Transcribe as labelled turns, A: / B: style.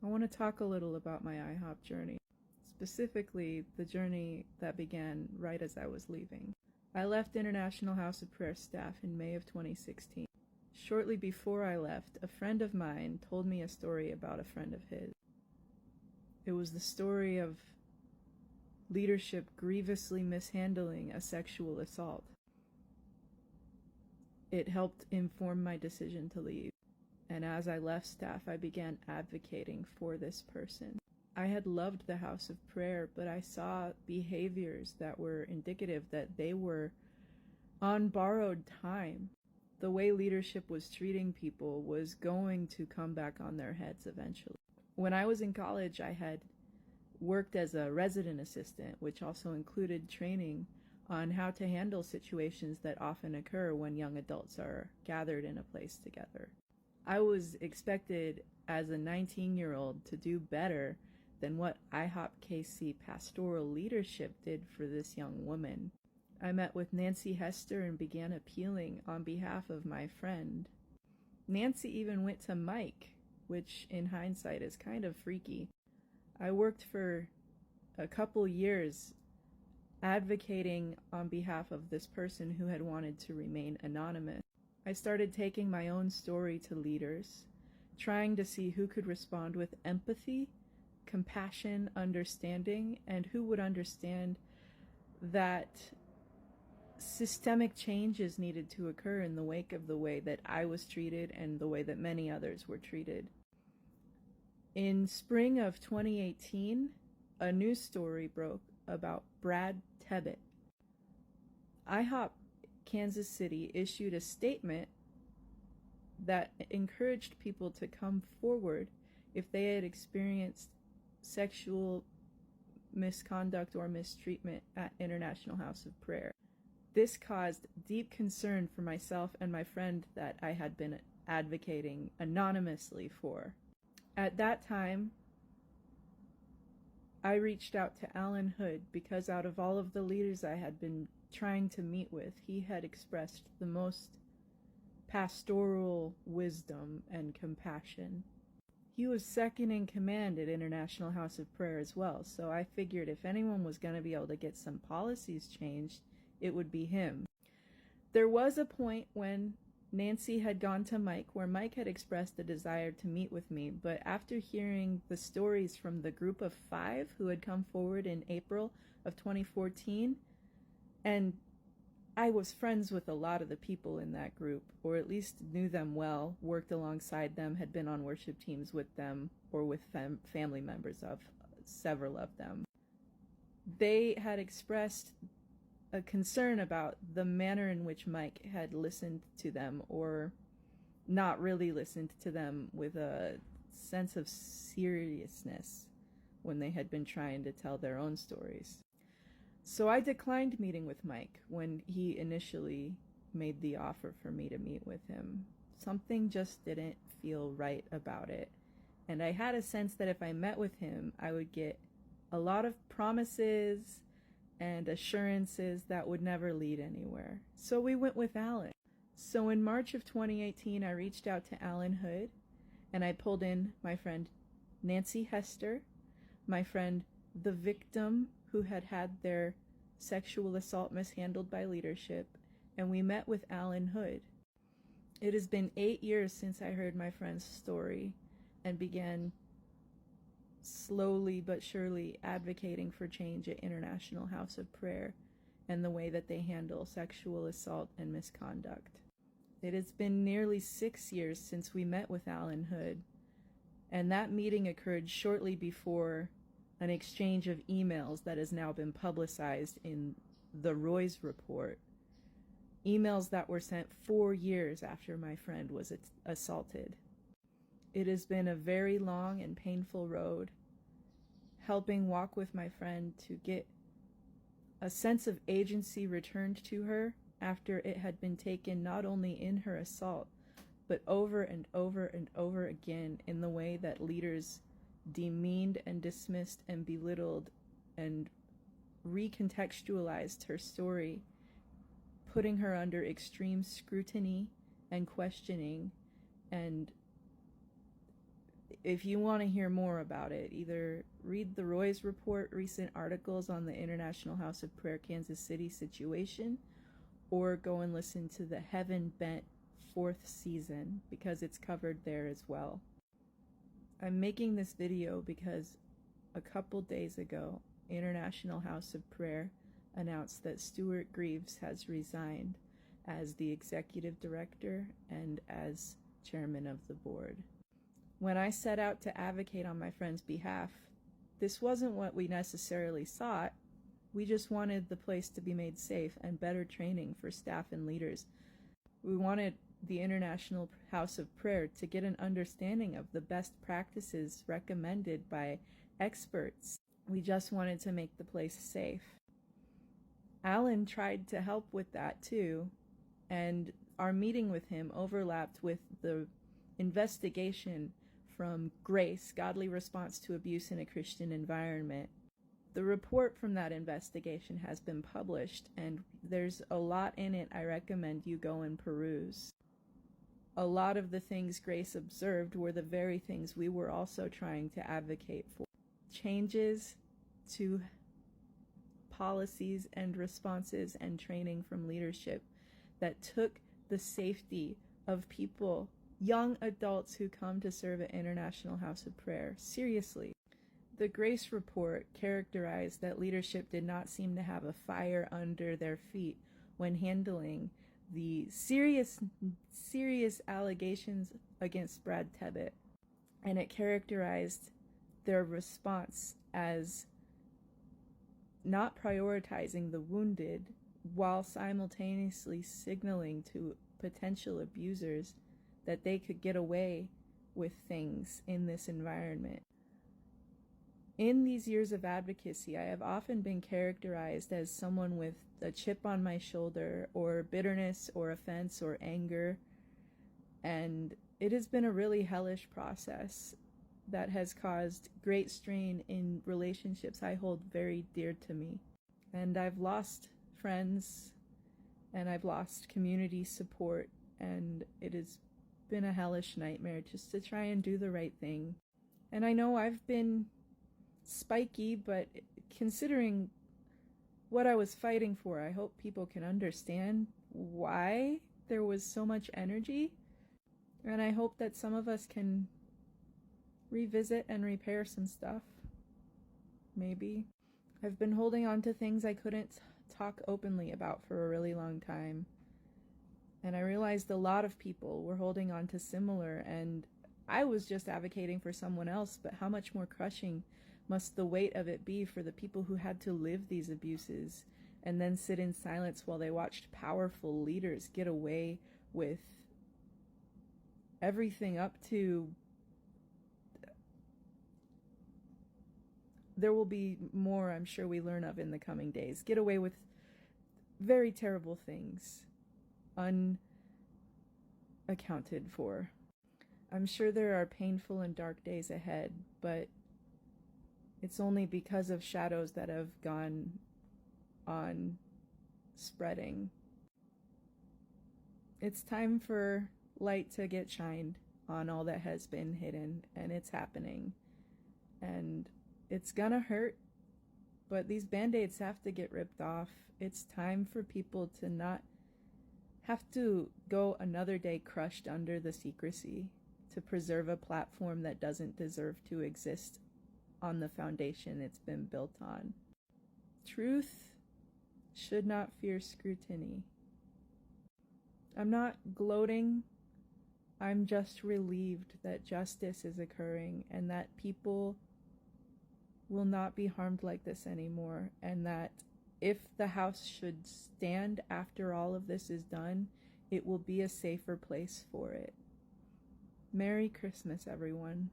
A: I want to talk a little about my IHOP journey, specifically the journey that began right as I was leaving. I left International House of Prayer staff in May of 2016. Shortly before I left, a friend of mine told me a story about a friend of his. It was the story of leadership grievously mishandling a sexual assault. It helped inform my decision to leave, and as I left staff, I began advocating for this person. I had loved the House of Prayer, but I saw behaviors that were indicative that they were on borrowed time. The way leadership was treating people was going to come back on their heads eventually. When I was in college, I had worked as a resident assistant, which also included training on how to handle situations that often occur when young adults are gathered in a place together. I was expected as a 19-year-old to do better than what IHOPKC pastoral leadership did for this young woman. I met with Nancy Hester and began appealing on behalf of my friend. Nancy even went to Mike, which in hindsight is kind of freaky. I worked for a couple years advocating on behalf of this person who had wanted to remain anonymous. I started taking my own story to leaders, trying to see who could respond with empathy, compassion, understanding, and who would understand that systemic changes needed to occur in the wake of the way that I was treated and the way that many others were treated. In spring of 2018, a news story broke about Brad Tebbett. IHOP Kansas City issued a statement that encouraged people to come forward if they had experienced sexual misconduct or mistreatment at International House of Prayer. This caused deep concern for myself and my friend that I had been advocating anonymously for. At that time, I reached out to Alan Hood because out of all of the leaders I had been trying to meet with, he had expressed the most pastoral wisdom and compassion. He was second in command at International House of Prayer as well, so I figured if anyone was going to be able to get some policies changed, it would be him. There was a point when Nancy had gone to Mike, where Mike had expressed a desire to meet with me, but after hearing the stories from the group of 5 who had come forward in April of 2014, and I was friends with a lot of the people in that group, or at least knew them well, worked alongside them, had been on worship teams with them, or with family members of several of them. They had expressed a concern about the manner in which Mike had listened to them, or not really listened to them with a sense of seriousness when they had been trying to tell their own stories. So I declined meeting with Mike when he initially made the offer for me to meet with him. Something just didn't feel right about it, and I had a sense that if I met with him, I would get a lot of promises and assurances that would never lead anywhere. So we went with Alan. So in March of 2018, I reached out to Alan Hood, and I pulled in my friend Nancy Hester, my friend the victim who had had their sexual assault mishandled by leadership, and we met with Alan Hood. It has been 8 years since I heard my friend's story and began slowly but surely advocating for change at International House of Prayer and the way that they handle sexual assault and misconduct. It has been nearly 6 years since we met with Alan Hood, and that meeting occurred shortly before an exchange of emails that has now been publicized in the Roy's report. Emails that were sent 4 years after my friend was assaulted. It has been a very long and painful road, helping walk with my friend to get a sense of agency returned to her after it had been taken not only in her assault, but over and over and over again in the way that leaders demeaned and dismissed and belittled and recontextualized her story, putting her under extreme scrutiny and questioning, and if you want to hear more about it, either read the Roy's report, recent articles on the International House of Prayer Kansas City situation, or go and listen to the Heaven Bent 4th season, because it's covered there as well. I'm making this video because a couple days ago, International House of Prayer announced that Stuart Greaves has resigned as the executive director and as chairman of the board. When I set out to advocate on my friend's behalf, this wasn't what we necessarily sought. We just wanted the place to be made safe and better training for staff and leaders. We wanted the International House of Prayer to get an understanding of the best practices recommended by experts. We just wanted to make the place safe. Alan tried to help with that too, and our meeting with him overlapped with the investigation from GRACE, Godly Response to Abuse in a Christian Environment. The report from that investigation has been published, and there's a lot in it I recommend you go and peruse. A lot of the things GRACE observed were the very things we were also trying to advocate for. Changes to policies and responses and training from leadership that took the safety of people, young adults who come to serve at International House of Prayer, seriously. The Grace report characterized that leadership did not seem to have a fire under their feet when handling the serious allegations against Brad Tebbett, and it characterized their response as not prioritizing the wounded while simultaneously signaling to potential abusers that they could get away with things in this environment. In these years of advocacy, I have often been characterized as someone with a chip on my shoulder, or bitterness, or offense, or anger, and it has been a really hellish process that has caused great strain in relationships I hold very dear to me. And I've lost friends, and I've lost community support, and it has been a hellish nightmare just to try and do the right thing. And I know I've been spiky, but considering what I was fighting for, I hope people can understand why there was so much energy, and I hope that some of us can revisit and repair some stuff. Maybe. I've been holding on to things I couldn't talk openly about for a really long time, and I realized a lot of people were holding on to similar, and I was just advocating for someone else, but how much more crushing must the weight of it be for the people who had to live these abuses and then sit in silence while they watched powerful leaders get away with everything up to... There will be more, I'm sure, we learn of in the coming days. Get away with very terrible things, unaccounted for. I'm sure there are painful and dark days ahead, but it's only because of shadows that have gone on spreading. It's time for light to get shined on all that has been hidden, and it's happening. And it's gonna hurt, but these band-aids have to get ripped off. It's time for people to not have to go another day crushed under the secrecy to preserve a platform that doesn't deserve to exist on the foundation it's been built on. Truth should not fear scrutiny. I'm not gloating. I'm just relieved that justice is occurring and that people will not be harmed like this anymore, and that if the house should stand after all of this is done, it will be a safer place for it. Merry Christmas, everyone.